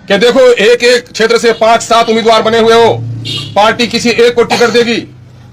कि देखो एक एक क्षेत्र से 5-7 उम्मीदवार बने हुए हो, पार्टी किसी एक को टिकट देगी,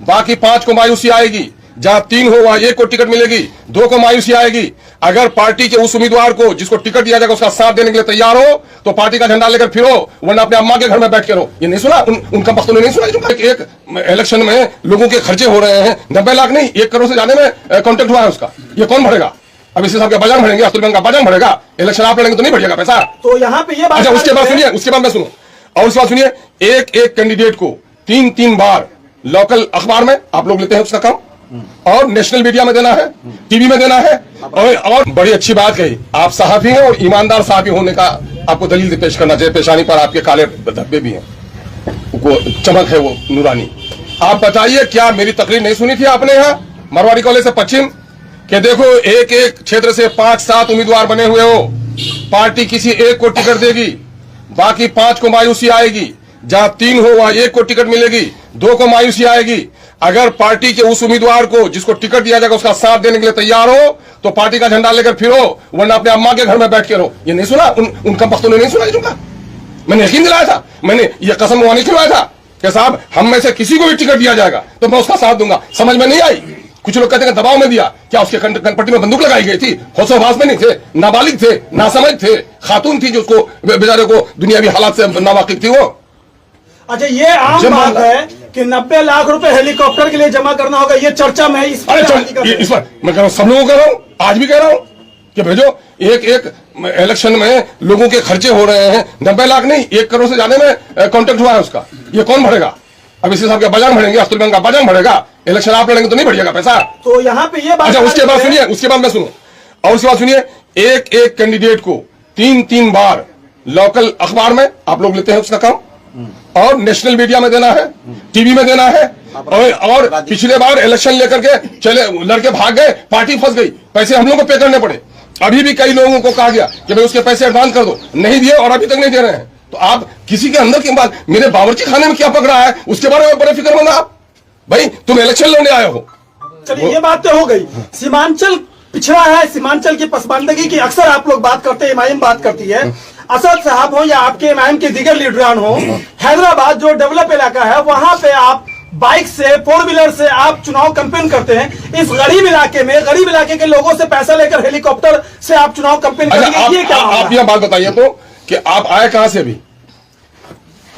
बाकी 5 को मायूसी आएगी। जहां 3 हो वहां 1 को टिकट मिलेगी, 2 को मायूसी आएगी। अगर पार्टी के उस उम्मीदवार को जिसको टिकट दिया जाएगा उसका साथ देने के लिए तैयार हो तो पार्टी का झंडा लेकर फिरो, वरना अपने अम्मा के घर में बैठ के रहो। ये नहीं सुना उनका वक्तव्य नहीं सुना? एक इलेक्शन में लोगों के खर्चे हो रहे हैं 90 लाख नहीं 1 करोड़ से ज्यादा में कॉन्ट्रैक्ट हुआ है उसका। ये कौन भरेगा? अब इस हिसाब के बाजार भरेंगे, अब्दुल बैंक का बाजार भरेगा। इलेक्शन आप लड़ेंगे तो नहीं बढ़ेगा पैसा। तो यहाँ पे ये बात, अच्छा उसके बाद सुनिए, उसके बाद मैं सुनो और उसके बाद सुनिए, एक एक कैंडिडेट को 3-3 बार लोकल अखबार में आप लोग लेते हैं उसका काम, और नेशनल मीडिया में देना है, टीवी में देना है। और बड़ी अच्छी बात कही, आप सहाफी हैं और ईमानदार सहाफी होने का आपको दलील पेश करना चाहिए। पेशानी पर आपके काले धब्बे भी हैं, वो चमक है वो नूरानी। आप बताइए क्या मेरी तकरीर नहीं सुनी थी आपने यहाँ मरवाड़ी कॉलेज से पश्चिम? कि देखो एक एक क्षेत्र से 5-7 उम्मीदवार बने हुए हो, पार्टी किसी एक को टिकट देगी, बाकी 5 को मायूसी आएगी। जहां 3 हो वहां 1 को टिकट मिलेगी, 2 को मायूसी आएगी। अगर पार्टी के उस उम्मीदवार को जिसको टिकट दिया जाएगा उसका साथ देने के लिए तैयार हो तो पार्टी का झंडा लेकर फिरो, वरना अपने अम्मा के घर में बैठ के रहो। ये नहीं सुना उनका वक्तव्य नहीं सुना? चुका मैंने यकीन दिलाया था, मैंने ये कसम मुहानी खिलवाया था कि साहब हम में से किसी को भी टिकट दिया जाएगा तो मैं उसका साथ दूंगा। समझ में नहीं आई। कुछ लोग कहते हैं दबाव में दिया, क्या उसके कनपट्टी में बंदूक लगाई गई थी? होशोहवास में नहीं थे, नाबालिग थे, नासमझ थे, खातून थी जो उसको बेचारे को दुनियावी हालात से नावाकिफ थी वो। अच्छा ये आम बात है कि 90 लाख रुपए हेलीकॉप्टर के लिए जमा करना होगा, ये चर्चा में इस पर मैं कह रहा हूँ, सब लोगों को कह रहा हूँ, आज भी कह रहा हूँ कि भेजो। एक एक इलेक्शन में लोगों के खर्चे हो रहे हैं 90 लाख नहीं 1 करोड़ से ज्यादा में कॉन्ट्रैक्ट हुआ है उसका। ये कौन भरेगा? अब इस हिसाब के बाजार भरेंगे, अब्दुल बैंक का बाजार भरेगा। इलेक्शन आप लड़ेंगे तो नहीं बढ़िएगा पैसा। तो यहाँ पे ये बात, अच्छा उसके बाद सुनिए, उसके बाद मैं सुनो और उसके बाद सुनिए, एक एक कैंडिडेट को 3-3 बार लोकल अखबार में आप लोग लेते हैं उसका काम, और नेशनल मीडिया में देना है, टीवी में देना है। और पिछले बार इलेक्शन लेकर के चले लड़के भाग गए, पार्टी फंस गई, पैसे हम लोग को पे करने पड़े। अभी भी कई लोगों को कहा गया कि भाई उसके पैसे एडवांस कर दो, नहीं दिए और अभी तक नहीं दे रहे हैं। तो आप किसी के अंदर की बात, मेरे बावर्ची खाने में क्या पक रहा है उसके बारे में बड़े फिक्रमंद आप। भाई तुम इलेक्शन लड़ने आए हो। चलिए ये बात तो हो गई। सीमांचल पिछड़ा है, सीमांचल की पसमानदगी की अक्सर आप लोग बात करते हैं, इमाम बात करती है। असद साहब हो या आपके इमाम के दीगर लीडरान हो, हैदराबाद जो डेवलप इलाका है वहां पे आप बाइक से 4 व्हीलर से आप चुनाव कैंपेन करते हैं। इस गरीब इलाके में गरीब इलाके के लोगों से पैसा लेकर हेलीकॉप्टर से आप चुनाव कैंपेन करेंगे, ये क्या? आप यह बात बताइए तो कि आप आए कहां से? अभी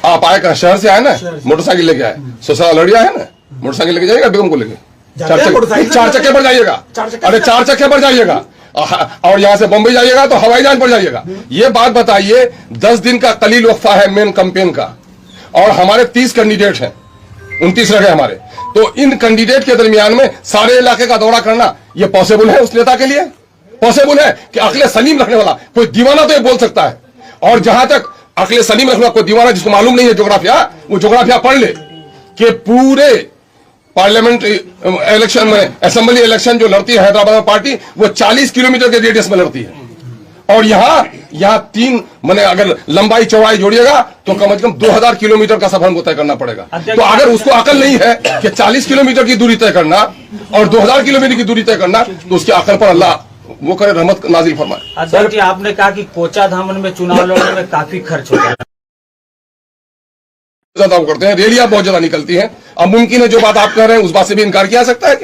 आप आए कहां? शहर से आए ना, मोटरसाइकिल लेके आए, ससुराल लड़िया है ना, मोटरसाइकिल लेके जाइएगा बेगम को लेके, 4 चक्के पर जाइएगा। अरे 4 चक्के पर जाइएगा, और यहां से बंबई जाइएगा तो हवाई जहाज पर जाइएगा। ये बात बताइए, 10 दिन का कलील वक्फा है मेन कैंपेन का, और हमारे 30 कैंडिडेट हैं, 29 रहे हमारे। तो इन कैंडिडेट के दरमियान में सारे इलाके का दौरा करना ये पॉसिबल है उस नेता के लिए? पॉसिबल है कि अकले सलीम रखने वाला कोई दीवाना तो ये बोल सकता है। और जहां तक अकले सलीम रखने वाला कोई दीवाना जिसको मालूम नहीं है जोग्राफिया, वो जोग्राफिया पढ़ ले कि पूरे पार्लियामेंट इलेक्शन में, असेंबली इलेक्शन जो लड़ती है हैदराबाद में पार्टी, वो 40 किलोमीटर के रेडियस में लड़ती है। और यहाँ 3 मैंने अगर लंबाई चौड़ाई जोड़िएगा तो कम से कम 2000 किलोमीटर का सफर हमको तय करना पड़ेगा। तो अगर उसको अकल नहीं है कि 40 किलोमीटर की दूरी तय करना और 2000 किलोमीटर की दूरी तय करना, तो उसके अकल पर अल्लाह वो करे, रहमत नाजिल फरमाए। सर जी आपने कहा कि कोचा धामन में चुनाव लड़ने में काफी खर्च होता है, ज्यादा करते हैं, रैलियां बहुत ज्यादा निकलती हैं। अब मुमकिन है जो बात आप कह रहे हैं उस बात से भी इनकार किया जा सकता है।